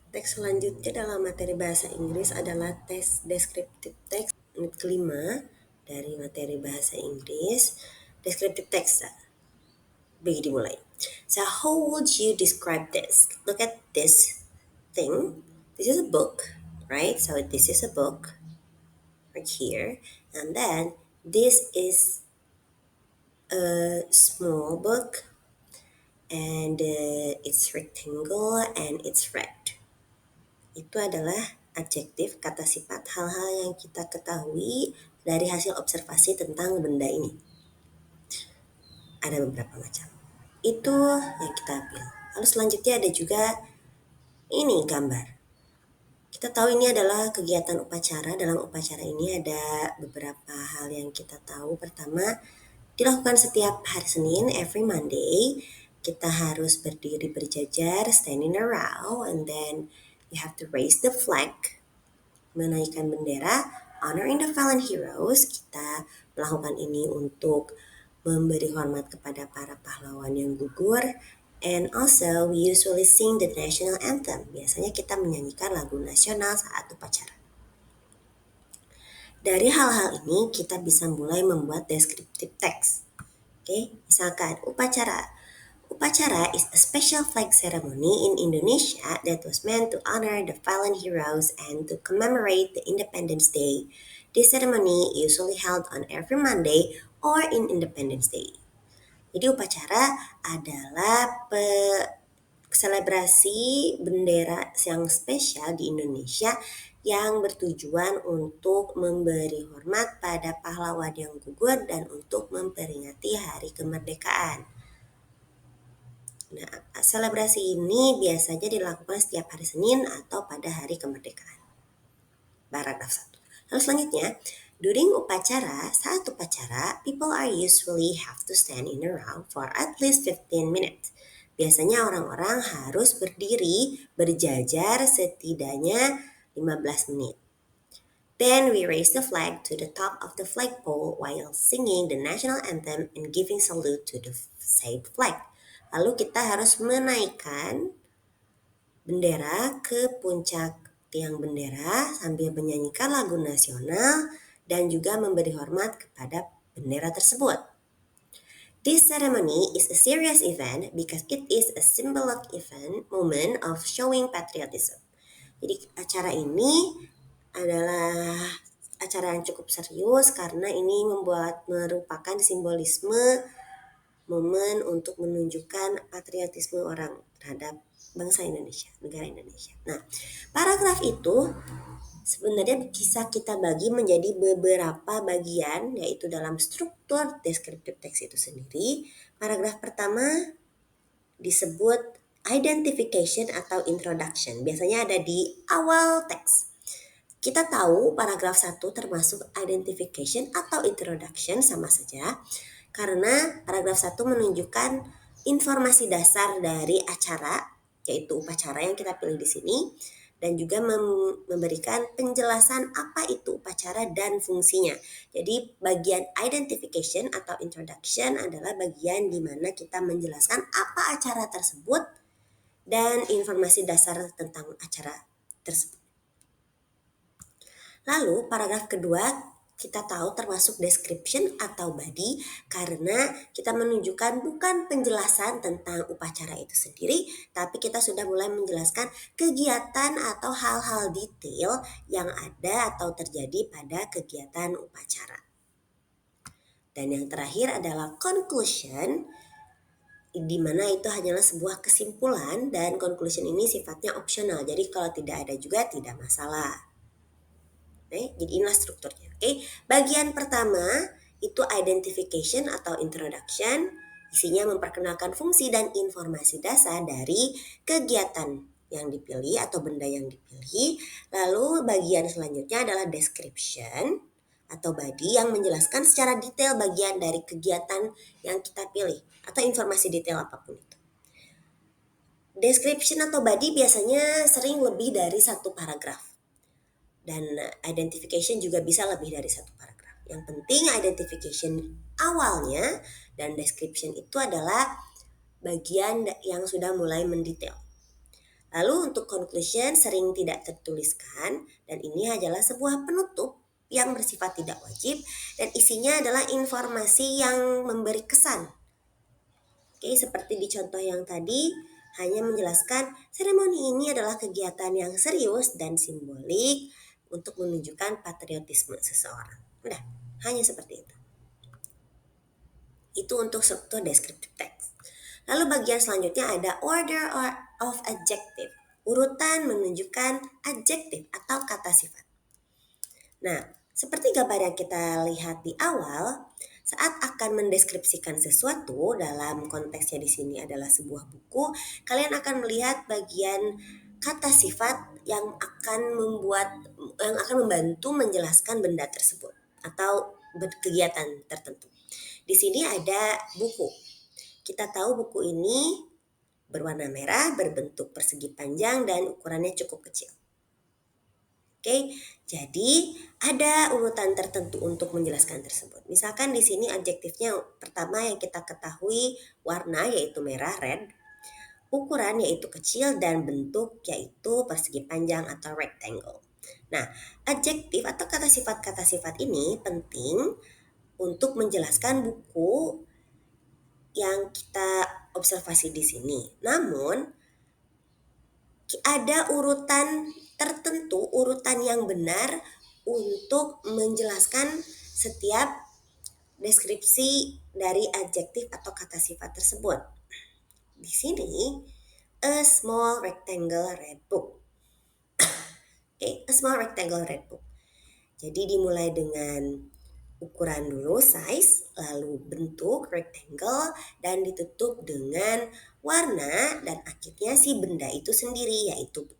Teks selanjutnya dalam materi bahasa Inggris adalah tes descriptive text unit kelima dari materi bahasa Inggris. Descriptive text, bagi dimulai. So how would you describe this? Look at this thing. This is a book, right? So this is a book right here. And then this is a small book and it's rectangle and it's red. Itu adalah adjektif, kata sifat, hal-hal yang kita ketahui dari hasil observasi tentang benda ini. Ada beberapa macam. Itu yang kita ambil. Lalu selanjutnya ada juga ini gambar. Kita tahu ini adalah kegiatan upacara. Dalam upacara ini ada beberapa hal yang kita tahu. Pertama, dilakukan setiap hari Senin, every Monday. Kita harus berdiri berjajar, stand in a row, and then you have to raise the flag, menaikkan bendera, honoring the fallen heroes. Kita melakukan ini untuk memberi hormat kepada para pahlawan yang gugur. And also we usually sing the national anthem. Biasanya kita menyanyikan lagu nasional saat upacara. Dari hal-hal ini kita bisa mulai membuat descriptive text. Oke, misalkan upacara. Upacara is a special flag ceremony in Indonesia that was meant to honor the fallen heroes and to commemorate the Independence Day. This ceremony usually held on every Monday or in Independence Day. Jadi upacara adalah selebrasi bendera yang spesial di Indonesia yang bertujuan untuk memberi hormat pada pahlawan yang gugur dan untuk memperingati hari kemerdekaan. Nah, selebrasi ini biasanya dilakukan setiap hari Senin atau pada hari kemerdekaan. Paragraf 1. Lalu selanjutnya, during upacara, saat upacara, people are usually have to stand in a row for at least 15 minutes. Biasanya orang-orang harus berdiri berjajar setidaknya 15 menit. Then we raise the flag to the top of the flagpole while singing the national anthem and giving salute to the said flag. Lalu kita harus menaikkan bendera ke puncak tiang bendera sambil menyanyikan lagu nasional dan juga memberi hormat kepada bendera tersebut. This ceremony is a serious event because it is a symbolic moment of showing patriotism. Jadi acara ini adalah acara yang cukup serius karena ini merupakan simbolisme momen untuk menunjukkan patriotisme orang terhadap bangsa Indonesia, negara Indonesia. Nah, paragraf itu sebenarnya bisa kita bagi menjadi beberapa bagian, yaitu dalam struktur descriptive text itu sendiri. Paragraf pertama disebut identification atau introduction. Biasanya ada di awal teks. Kita tahu paragraf 1 termasuk identification atau introduction sama saja karena paragraf 1 menunjukkan informasi dasar dari acara, yaitu upacara yang kita pilih di sini, dan juga memberikan penjelasan apa itu upacara dan fungsinya. Jadi bagian identification atau introduction adalah bagian di mana kita menjelaskan apa acara tersebut dan informasi dasar tentang acara tersebut. Lalu paragraf kedua kita tahu termasuk description atau body karena kita menunjukkan bukan penjelasan tentang upacara itu sendiri, tapi kita sudah mulai menjelaskan kegiatan atau hal-hal detail yang ada atau terjadi pada kegiatan upacara. Dan yang terakhir adalah conclusion, di mana itu hanyalah sebuah kesimpulan dan conclusion ini sifatnya opsional. Jadi kalau tidak ada juga tidak masalah. Jadi inilah strukturnya. Bagian pertama itu identification atau introduction, isinya memperkenalkan fungsi dan informasi dasar dari kegiatan yang dipilih atau benda yang dipilih. Lalu bagian selanjutnya adalah description atau body yang menjelaskan secara detail bagian dari kegiatan yang kita pilih atau informasi detail apapun itu. Description atau body biasanya sering lebih dari satu paragraf. Dan identification juga bisa lebih dari satu paragraf. Yang penting identification awalnya dan description itu adalah bagian yang sudah mulai mendetail. Lalu untuk conclusion sering tidak tertuliskan dan ini adalah sebuah penutup yang bersifat tidak wajib dan isinya adalah informasi yang memberi kesan. Oke, seperti di contoh yang tadi, hanya menjelaskan seremoni ini adalah kegiatan yang serius dan simbolik untuk menunjukkan patriotisme seseorang. Udah, hanya seperti itu. Itu untuk struktur descriptive text. Lalu bagian selanjutnya ada order of adjective. Urutan menunjukkan adjektif atau kata sifat. Nah, seperti gambar yang kita lihat di awal, saat akan mendeskripsikan sesuatu dalam konteksnya di sini adalah sebuah buku, kalian akan melihat bagian kata sifat yang akan membantu menjelaskan benda tersebut atau kegiatan tertentu. Di sini ada buku. Kita tahu buku ini berwarna merah, berbentuk persegi panjang dan ukurannya cukup kecil. Oke, jadi ada urutan tertentu untuk menjelaskan tersebut. Misalkan di sini adjektifnya pertama yang kita ketahui warna yaitu merah red, ukuran yaitu kecil dan bentuk yaitu persegi panjang atau rectangle. Nah, adjektif atau kata sifat ini penting untuk menjelaskan buku yang kita observasi di sini. Namun ada urutan tertentu, urutan yang benar untuk menjelaskan setiap deskripsi dari adjektif atau kata sifat tersebut. Di sini, a small rectangle red book. Okay, a small rectangle red book. Jadi dimulai dengan ukuran dulu, size, lalu bentuk rectangle, dan ditutup dengan warna, dan akhirnya si benda itu sendiri yaitu book.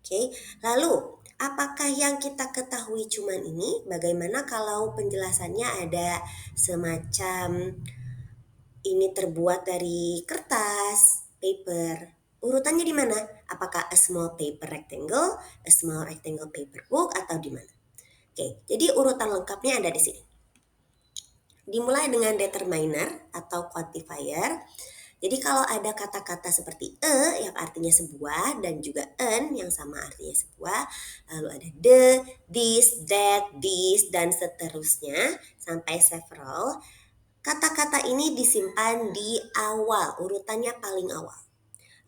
Oke, lalu apakah yang kita ketahui cuman ini? Bagaimana kalau penjelasannya ada semacam ini terbuat dari kertas, paper. Urutannya di mana? Apakah a small paper rectangle, a small rectangle paper book, atau di mana? Oke, jadi urutan lengkapnya ada di sini. Dimulai dengan determiner atau quantifier. Jadi kalau ada kata-kata seperti yang artinya sebuah dan juga an yang sama artinya sebuah, lalu ada the, this, that, this, dan seterusnya sampai several. Kata-kata ini disimpan di awal, urutannya paling awal.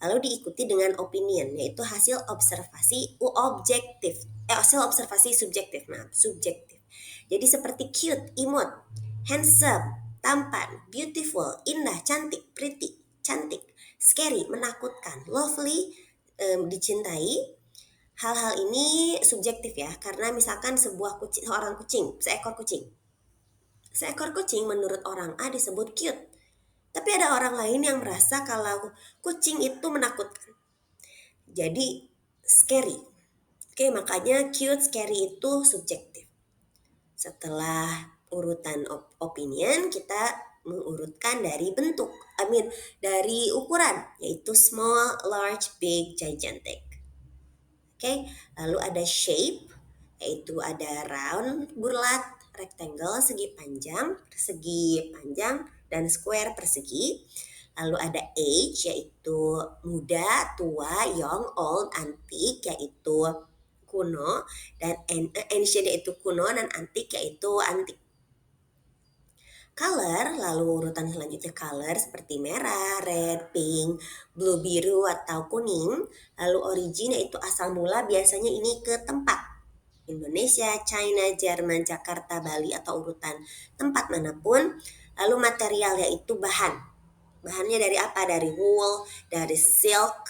Lalu diikuti dengan opinion, yaitu hasil observasi hasil observasi subjektif. Jadi seperti cute, imut, handsome, tampan, beautiful, indah, cantik, pretty, cantik, scary, menakutkan, lovely, dicintai. Hal-hal ini subjektif ya, karena misalkan seekor kucing menurut orang A disebut cute. Tapi ada orang lain yang merasa kalau kucing itu menakutkan. Jadi scary. Oke, makanya cute, scary itu subjektif. Setelah urutan opinion, kita mengurutkan dari bentuk, dari ukuran, yaitu small, large, big, gigantic. Oke, lalu ada shape, yaitu ada round, bulat, rectangle, segi panjang, dan square, persegi. Lalu ada age, yaitu muda, tua, young, old, antik, yaitu kuno, dan ancient yaitu kuno, dan antik yaitu antik. Color, lalu urutan selanjutnya color seperti merah, red, pink, blue, biru, atau kuning. Lalu origin yaitu asal mula, biasanya ini ke tempat. Indonesia, China, Jerman, Jakarta, Bali, atau urutan tempat manapun. Lalu material yaitu bahan. Bahannya dari apa? Dari wool, dari silk,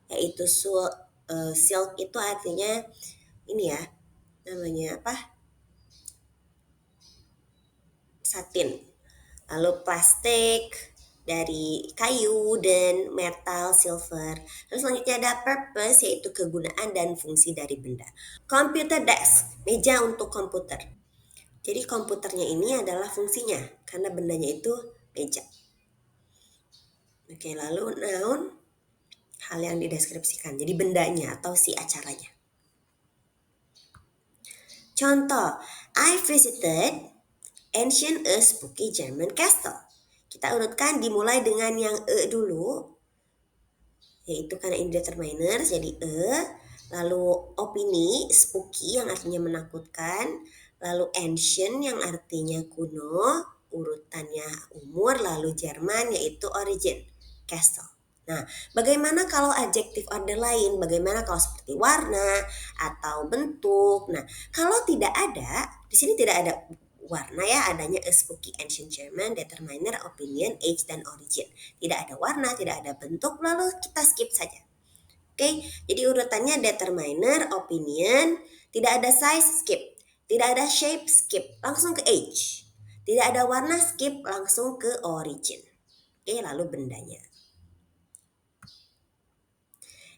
yaitu silk itu artinya ini ya, namanya apa? Satin. Lalu plastik dari kayu dan metal, silver. Lalu selanjutnya ada purpose, yaitu kegunaan dan fungsi dari benda. Computer desk, meja untuk komputer. Jadi komputernya ini adalah fungsinya karena bendanya itu meja. Oke, lalu noun, hal yang dideskripsikan. Jadi bendanya atau si acaranya. Contoh, I visited ancient spooky German castle. Kita urutkan dimulai dengan yang dulu. yaitu karena indeterminate jadi lalu opini spooky yang artinya menakutkan, lalu ancient yang artinya kuno, urutannya umur, lalu Jerman yaitu origin, castle. Nah, bagaimana kalau adjective order lain? Bagaimana kalau seperti warna atau bentuk? Nah, kalau tidak ada, di sini tidak ada warna ya, adanya a spooky ancient German, determiner, opinion, age, dan origin. Tidak ada warna, tidak ada bentuk, lalu kita skip saja. Oke, jadi urutannya determiner, opinion, tidak ada size, skip. Tidak ada shape, skip. Langsung ke age. Tidak ada warna, skip. Langsung ke origin. Oke, lalu bendanya.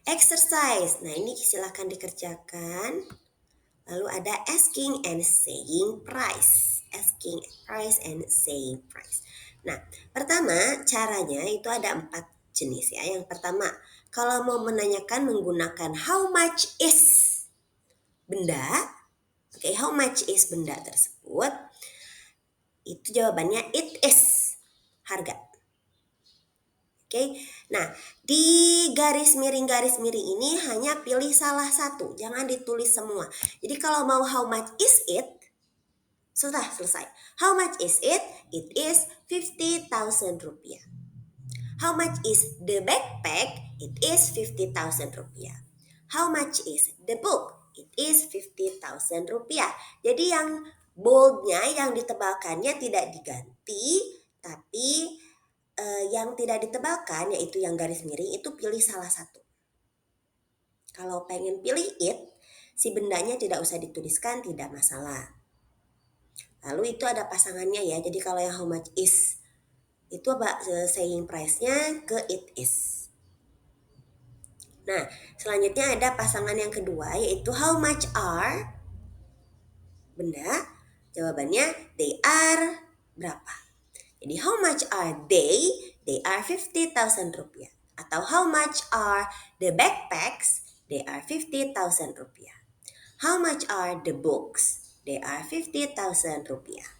Exercise. Nah, ini silakan dikerjakan. Lalu ada asking and saying price. Asking price and saying price. Nah, pertama caranya itu ada 4 jenis ya. Yang pertama, kalau mau menanyakan menggunakan how much is benda. Oke, how much is benda tersebut? Itu jawabannya it is. Harga. Oke, nah di garis miring ini hanya pilih salah satu, jangan ditulis semua. Jadi kalau mau how much is it, sudah selesai. How much is it? It is 50,000 rupiah. How much is the backpack? It is 50,000 rupiah. How much is the book? It is 50,000 rupiah. Jadi yang boldnya, yang ditebalkannya tidak diganti, tapi yang tidak ditebalkan yaitu yang garis miring itu pilih salah satu. Kalau pengen pilih it, si bendanya tidak usah dituliskan, tidak masalah. Lalu itu ada pasangannya ya. Jadi kalau yang how much is itu apa saying price-nya ke it is. Nah, selanjutnya ada pasangan yang kedua yaitu how much are benda. Jawabannya they are berapa. Jadi how much are they? They are 50,000 rupiah. Atau how much are the backpacks? They are 50,000 rupiah. How much are the books? They are 50,000 rupiah.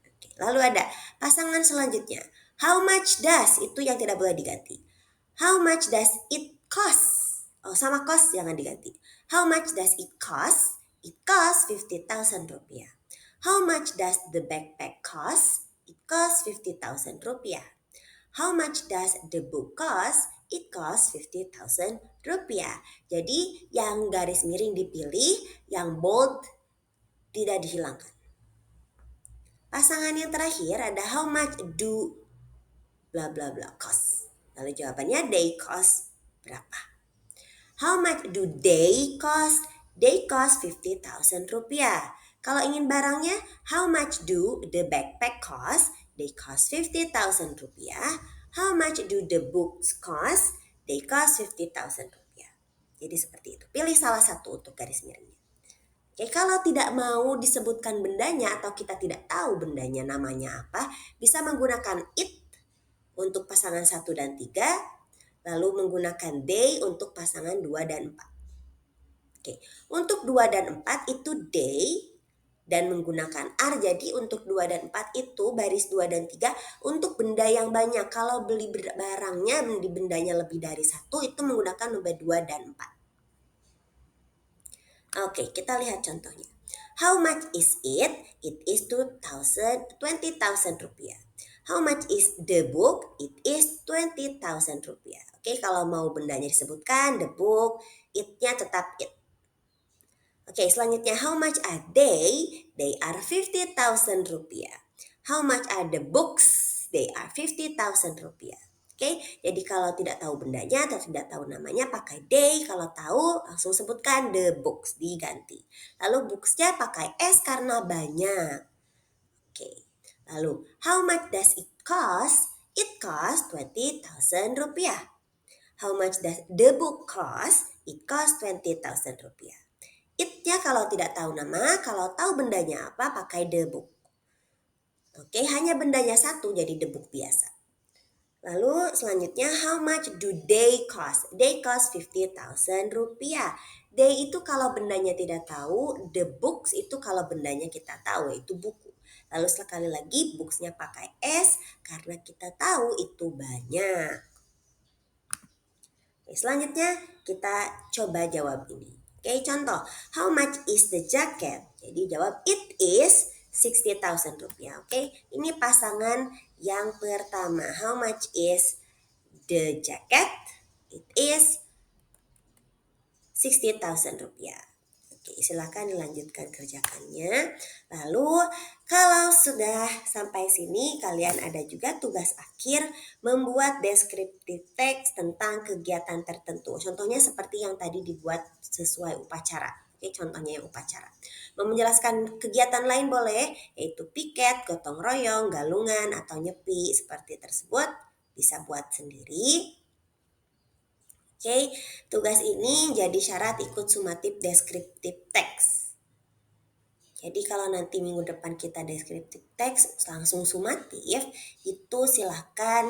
Oke, lalu ada pasangan selanjutnya. How much does? Itu yang tidak boleh diganti. How much does it cost? Oh, sama cost jangan diganti. How much does it cost? It costs 50,000 rupiah. How much does the backpack cost? It costs 50,000 rupiah. How much does the book cost? It costs 50,000 rupiah. Jadi yang garis miring dipilih, yang bold tidak dihilangkan. Pasangan yang terakhir ada how much do bla bla bla cost. Lalu jawabannya they cost berapa? How much do they cost? They cost 50,000 rupiah. Kalau ingin barangnya, how much do the backpack cost? They cost 50,000 rupiah. How much do the books cost? They cost 50,000 rupiah. Jadi seperti itu. Pilih salah satu untuk garis miringnya. Oke, kalau tidak mau disebutkan bendanya atau kita tidak tahu bendanya namanya apa, bisa menggunakan it untuk pasangan 1 dan 3, lalu menggunakan they untuk pasangan 2 dan 4. Oke, untuk 2 dan 4 itu they dan menggunakan are. Jadi untuk 2 dan 4 itu baris 2 dan 3 untuk benda yang banyak. Kalau beli barangnya di bendanya lebih dari 1 itu menggunakan nomor 2 dan 4. Oke, kita lihat contohnya. How much is it? It is 20,000 rupiah. How much is the book? It is 20,000 rupiah. Oke, kalau mau bendanya disebutkan, the book, it-nya tetap it. Oke, selanjutnya how much are they? They are 50,000 rupiah. How much are the books? They are 50,000 rupiah. Oke, jadi kalau tidak tahu bendanya atau tidak tahu namanya pakai they. Kalau tahu langsung sebutkan the books, diganti. Lalu booksnya pakai s karena banyak. Oke, lalu how much does it cost? It costs 20,000 rupiah. How much does the book cost? It costs 20,000 rupiah. It-nya kalau tidak tahu nama, kalau tahu bendanya apa pakai the book. Oke, hanya bendanya satu jadi the book biasa. Lalu selanjutnya how much do they cost? They cost 50,000 rupiah. They itu kalau bendanya tidak tahu, the books itu kalau bendanya kita tahu yaitu buku. Lalu sekali lagi booksnya pakai S karena kita tahu itu banyak. Selanjutnya kita coba jawab ini. Oke, contoh. How much is the jacket? Jadi jawab it is 60,000 rupiah. Oke, ini pasangan yang pertama. How much is the jacket? It is 60,000 rupiah. Oke, silakan dilanjutkan kerjakannya. Lalu kalau sudah sampai sini kalian ada juga tugas akhir membuat deskriptif teks tentang kegiatan tertentu. Contohnya seperti yang tadi dibuat sesuai upacara. Oke, contohnya yang upacara. Mau menjelaskan kegiatan lain boleh, yaitu piket, gotong royong, galungan, atau nyepi seperti tersebut. Bisa buat sendiri. Oke, tugas ini jadi syarat ikut sumatif deskriptif teks. Jadi kalau nanti minggu depan kita deskriptif teks langsung sumatif, itu silahkan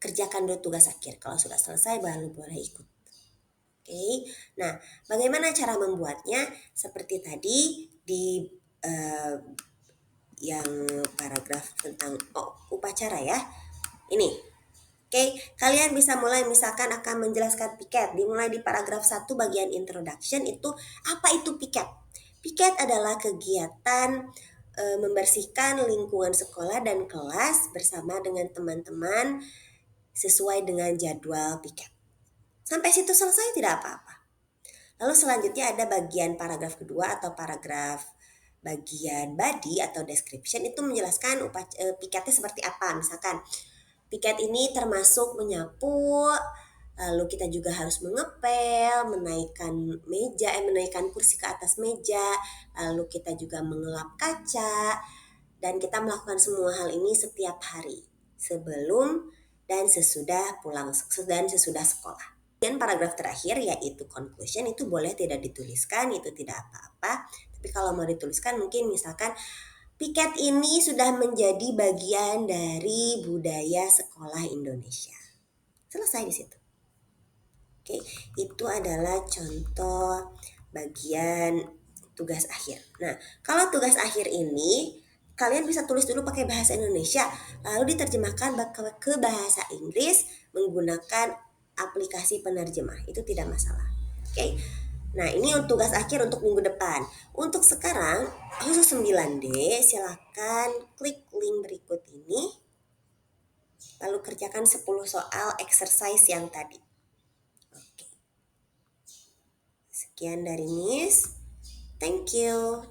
kerjakan dulu tugas akhir. Kalau sudah selesai baru boleh ikut. Oke, nah bagaimana cara membuatnya? Seperti tadi di yang paragraf tentang upacara ya. Ini. Oke, kalian bisa mulai misalkan akan menjelaskan piket. Dimulai di paragraf 1 bagian introduction itu apa itu piket? Piket adalah kegiatan membersihkan lingkungan sekolah dan kelas bersama dengan teman-teman sesuai dengan jadwal piket. Sampai situ selesai tidak apa-apa. Lalu selanjutnya ada bagian paragraf kedua atau paragraf bagian body atau description itu menjelaskan piketnya seperti apa. Misalkan piket ini termasuk menyapu, lalu kita juga harus mengepel, menaikkan kursi ke atas meja, lalu kita juga mengelap kaca, dan kita melakukan semua hal ini setiap hari, sebelum dan sesudah sekolah. Dan paragraf terakhir yaitu conclusion itu boleh tidak dituliskan, itu tidak apa-apa. Tapi kalau mau dituliskan mungkin misalkan piket ini sudah menjadi bagian dari budaya sekolah Indonesia. Selesai di situ. Oke, itu adalah contoh bagian tugas akhir. Nah, kalau tugas akhir ini kalian bisa tulis dulu pakai bahasa Indonesia, lalu diterjemahkan ke bahasa Inggris menggunakan aplikasi penerjemah. Itu tidak masalah. Oke. Nah, ini untuk tugas akhir untuk minggu depan. Untuk sekarang, khusus 9D, silakan klik link berikut ini. Lalu kerjakan 10 soal exercise yang tadi. Oke. Sekian dari Miss. Thank you.